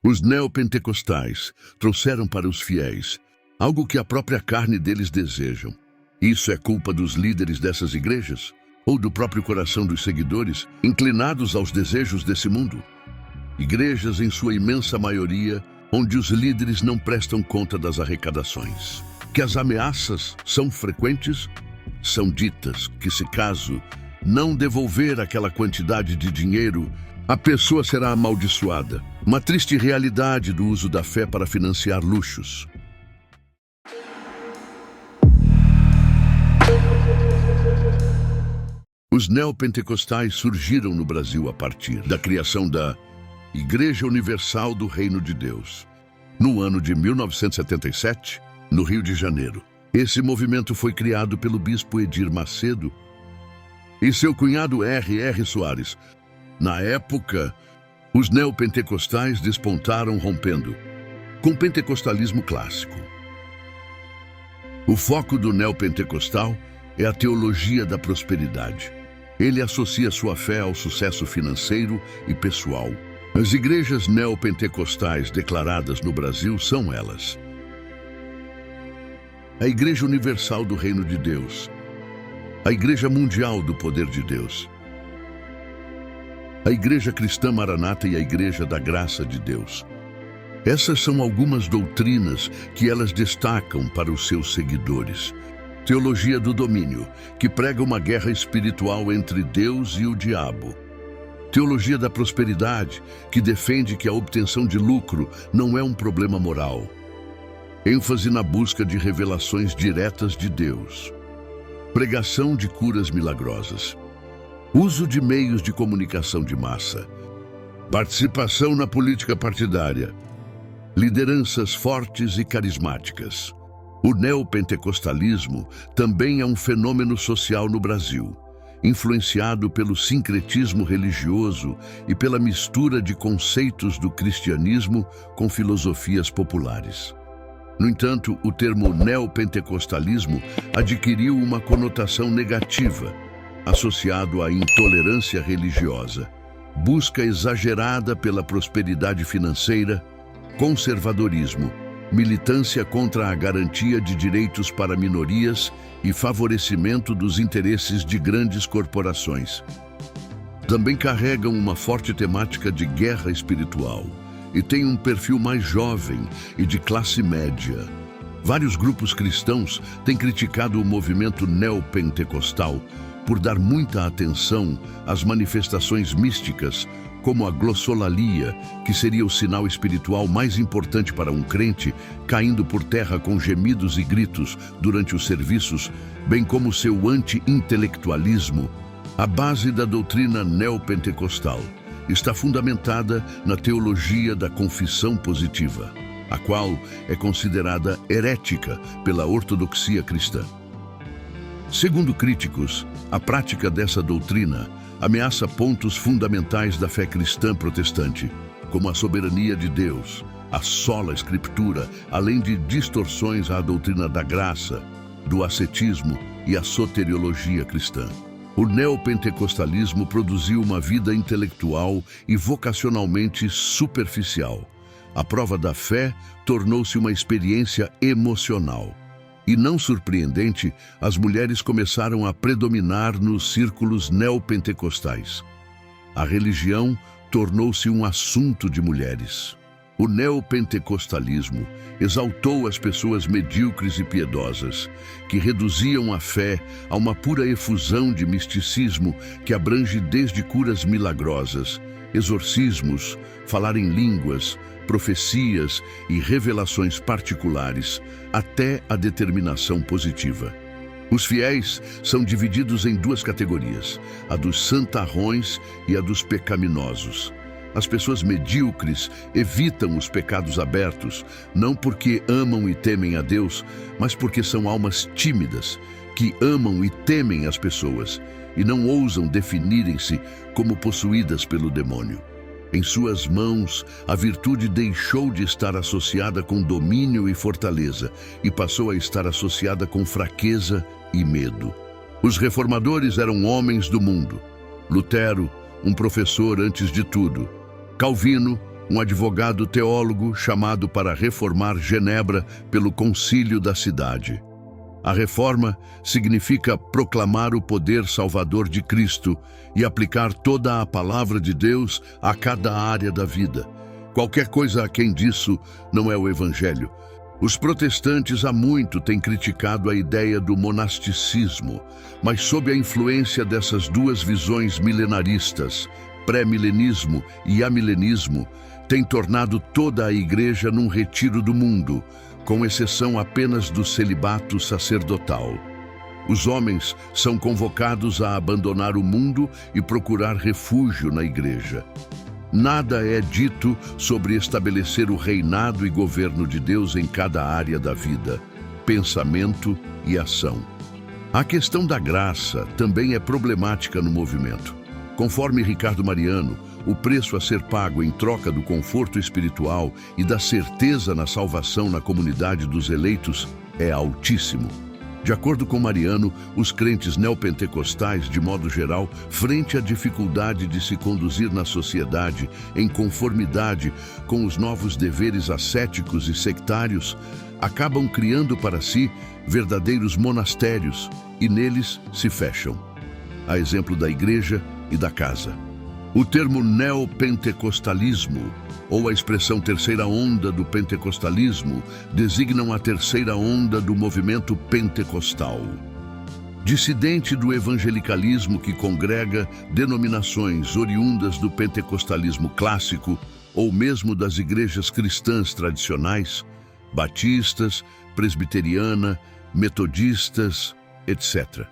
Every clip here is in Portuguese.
Os neopentecostais trouxeram para os fiéis algo que a própria carne deles desejam. Isso é culpa dos líderes dessas igrejas? Ou do próprio coração dos seguidores, inclinados aos desejos desse mundo? Igrejas, em sua imensa maioria, onde os líderes não prestam conta das arrecadações. Que as ameaças são frequentes, são ditas que, se caso não devolver aquela quantidade de dinheiro, a pessoa será amaldiçoada. Uma triste realidade do uso da fé para financiar luxos. Os neopentecostais surgiram no Brasil a partir da criação da Igreja Universal do Reino de Deus, no ano de 1977, no Rio de Janeiro. Esse movimento foi criado pelo bispo Edir Macedo e seu cunhado R.R. Soares. Na época, os neopentecostais despontaram rompendo com o pentecostalismo clássico. O foco do neopentecostal é a teologia da prosperidade. Ele associa sua fé ao sucesso financeiro e pessoal. As igrejas neopentecostais declaradas no Brasil são elas: a Igreja Universal do Reino de Deus, a Igreja Mundial do Poder de Deus, a Igreja Cristã Maranata e a Igreja da Graça de Deus. Essas são algumas doutrinas que elas destacam para os seus seguidores. Teologia do domínio, que prega uma guerra espiritual entre Deus e o diabo. Teologia da prosperidade, que defende que a obtenção de lucro não é um problema moral. ênfase na busca de revelações diretas de Deus, pregação de curas milagrosas, uso de meios de comunicação de massa, participação na política partidária, lideranças fortes e carismáticas. O neopentecostalismo também é um fenômeno social no Brasil, influenciado pelo sincretismo religioso e pela mistura de conceitos do cristianismo com filosofias populares. No entanto, o termo neopentecostalismo adquiriu uma conotação negativa, associado à intolerância religiosa, busca exagerada pela prosperidade financeira, conservadorismo, militância contra a garantia de direitos para minorias e favorecimento dos interesses de grandes corporações. Também carregam uma forte temática de guerra espiritual e têm um perfil mais jovem e de classe média. Vários grupos cristãos têm criticado o movimento neopentecostal por dar muita atenção às manifestações místicas, como a glossolalia, que seria o sinal espiritual mais importante para um crente, caindo por terra com gemidos e gritos durante os serviços, bem como seu anti-intelectualismo. A base da doutrina neopentecostal está fundamentada na teologia da confissão positiva, a qual é considerada herética pela ortodoxia cristã. Segundo críticos, a prática dessa doutrina ameaça pontos fundamentais da fé cristã protestante, como a soberania de Deus, a sola escritura, além de distorções à doutrina da graça, do ascetismo e à soteriologia cristã. O neopentecostalismo produziu uma vida intelectual e vocacionalmente superficial. A prova da fé tornou-se uma experiência emocional. E não surpreendente, as mulheres começaram a predominar nos círculos neopentecostais. A religião tornou-se um assunto de mulheres. O neopentecostalismo exaltou as pessoas medíocres e piedosas, que reduziam a fé a uma pura efusão de misticismo que abrange desde curas milagrosas, exorcismos, falar em línguas, profecias e revelações particulares, até a determinação positiva. Os fiéis são divididos em duas categorias, a dos santarrões e a dos pecaminosos. As pessoas medíocres evitam os pecados abertos, não porque amam e temem a Deus, mas porque são almas tímidas, que amam e temem as pessoas, e não ousam definirem-se como possuídas pelo demônio. Em suas mãos, a virtude deixou de estar associada com domínio e fortaleza e passou a estar associada com fraqueza e medo. Os reformadores eram homens do mundo. Lutero, um professor antes de tudo. Calvino, um advogado teólogo chamado para reformar Genebra pelo concílio da cidade. A reforma significa proclamar o poder salvador de Cristo e aplicar toda a palavra de Deus a cada área da vida. Qualquer coisa aquém disso não é o Evangelho. Os protestantes há muito têm criticado a ideia do monasticismo, mas sob a influência dessas duas visões milenaristas, pré-milenismo e amilenismo, tem tornado toda a igreja num retiro do mundo, com exceção apenas do celibato sacerdotal. Os homens são convocados a abandonar o mundo e procurar refúgio na igreja. Nada é dito sobre estabelecer o reinado e governo de Deus em cada área da vida, pensamento e ação. A questão da graça também é problemática no movimento. Conforme Ricardo Mariano, o preço a ser pago em troca do conforto espiritual e da certeza na salvação na comunidade dos eleitos é altíssimo. De acordo com Mariano, os crentes neopentecostais, de modo geral, frente à dificuldade de se conduzir na sociedade em conformidade com os novos deveres ascéticos e sectários, acabam criando para si verdadeiros monastérios e neles se fecham. A exemplo da igreja e da casa. O termo neopentecostalismo, ou a expressão terceira onda do pentecostalismo, designam a terceira onda do movimento pentecostal. Dissidente do evangelicalismo que congrega denominações oriundas do pentecostalismo clássico, ou mesmo das igrejas cristãs tradicionais, batistas, presbiteriana, metodistas, etc.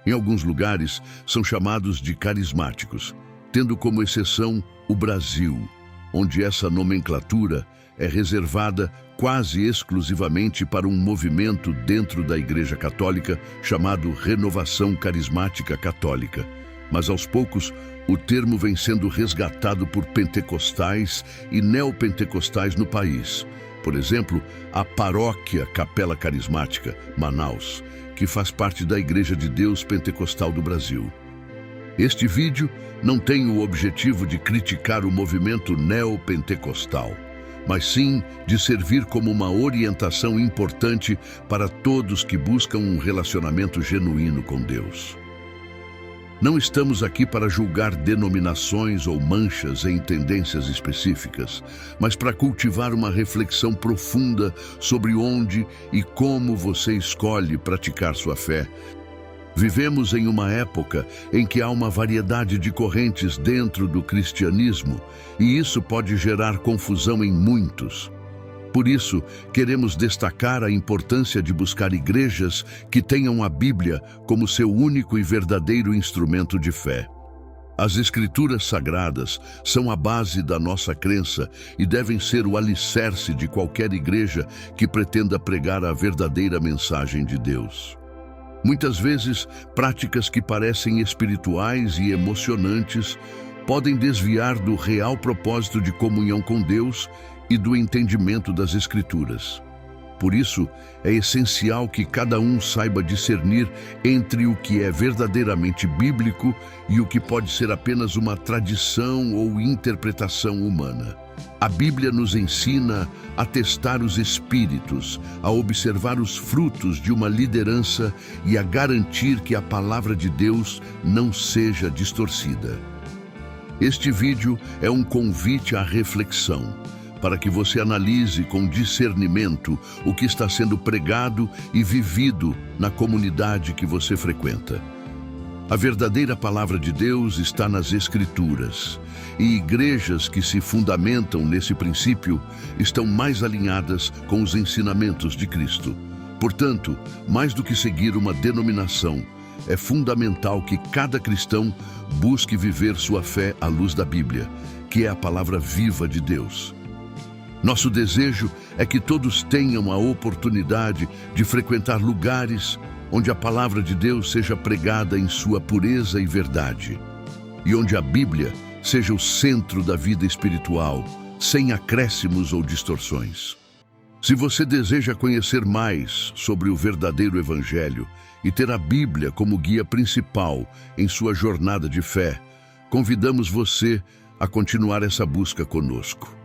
Em alguns lugares, são chamados de carismáticos, tendo como exceção o Brasil, onde essa nomenclatura é reservada quase exclusivamente para um movimento dentro da Igreja Católica chamado Renovação Carismática Católica. Mas aos poucos, o termo vem sendo resgatado por pentecostais e neopentecostais no país. Por exemplo, a Paróquia Capela Carismática, Manaus, que faz parte da Igreja de Deus Pentecostal do Brasil. Este vídeo não tem o objetivo de criticar o movimento neopentecostal, mas sim de servir como uma orientação importante para todos que buscam um relacionamento genuíno com Deus. Não estamos aqui para julgar denominações ou manchas em tendências específicas, mas para cultivar uma reflexão profunda sobre onde e como você escolhe praticar sua fé. Vivemos em uma época em que há uma variedade de correntes dentro do cristianismo, e isso pode gerar confusão em muitos. Por isso, queremos destacar a importância de buscar igrejas que tenham a Bíblia como seu único e verdadeiro instrumento de fé. As Escrituras Sagradas são a base da nossa crença e devem ser o alicerce de qualquer igreja que pretenda pregar a verdadeira mensagem de Deus. Muitas vezes, práticas que parecem espirituais e emocionantes podem desviar do real propósito de comunhão com Deus e do entendimento das Escrituras. Por isso, é essencial que cada um saiba discernir entre o que é verdadeiramente bíblico e o que pode ser apenas uma tradição ou interpretação humana. A Bíblia nos ensina a testar os espíritos, a observar os frutos de uma liderança e a garantir que a palavra de Deus não seja distorcida. Este vídeo é um convite à reflexão, para que você analise com discernimento o que está sendo pregado e vivido na comunidade que você frequenta. A verdadeira palavra de Deus está nas Escrituras, e igrejas que se fundamentam nesse princípio estão mais alinhadas com os ensinamentos de Cristo. Portanto, mais do que seguir uma denominação, é fundamental que cada cristão busque viver sua fé à luz da Bíblia, que é a palavra viva de Deus. Nosso desejo é que todos tenham a oportunidade de frequentar lugares onde a palavra de Deus seja pregada em sua pureza e verdade, e onde a Bíblia seja o centro da vida espiritual, sem acréscimos ou distorções. Se você deseja conhecer mais sobre o verdadeiro Evangelho e ter a Bíblia como guia principal em sua jornada de fé, convidamos você a continuar essa busca conosco.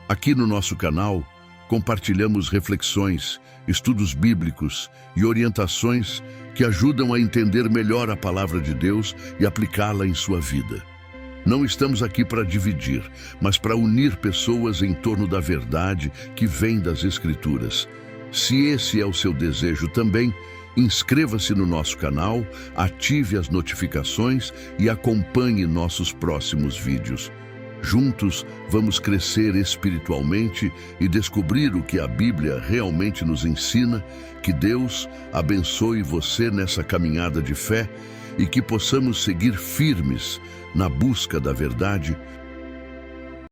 Aqui no nosso canal, compartilhamos reflexões, estudos bíblicos e orientações que ajudam a entender melhor a palavra de Deus e aplicá-la em sua vida. Não estamos aqui para dividir, mas para unir pessoas em torno da verdade que vem das Escrituras. Se esse é o seu desejo também, inscreva-se no nosso canal, ative as notificações e acompanhe nossos próximos vídeos. Juntos, vamos crescer espiritualmente e descobrir o que a Bíblia realmente nos ensina. Que Deus abençoe você nessa caminhada de fé e que possamos seguir firmes na busca da verdade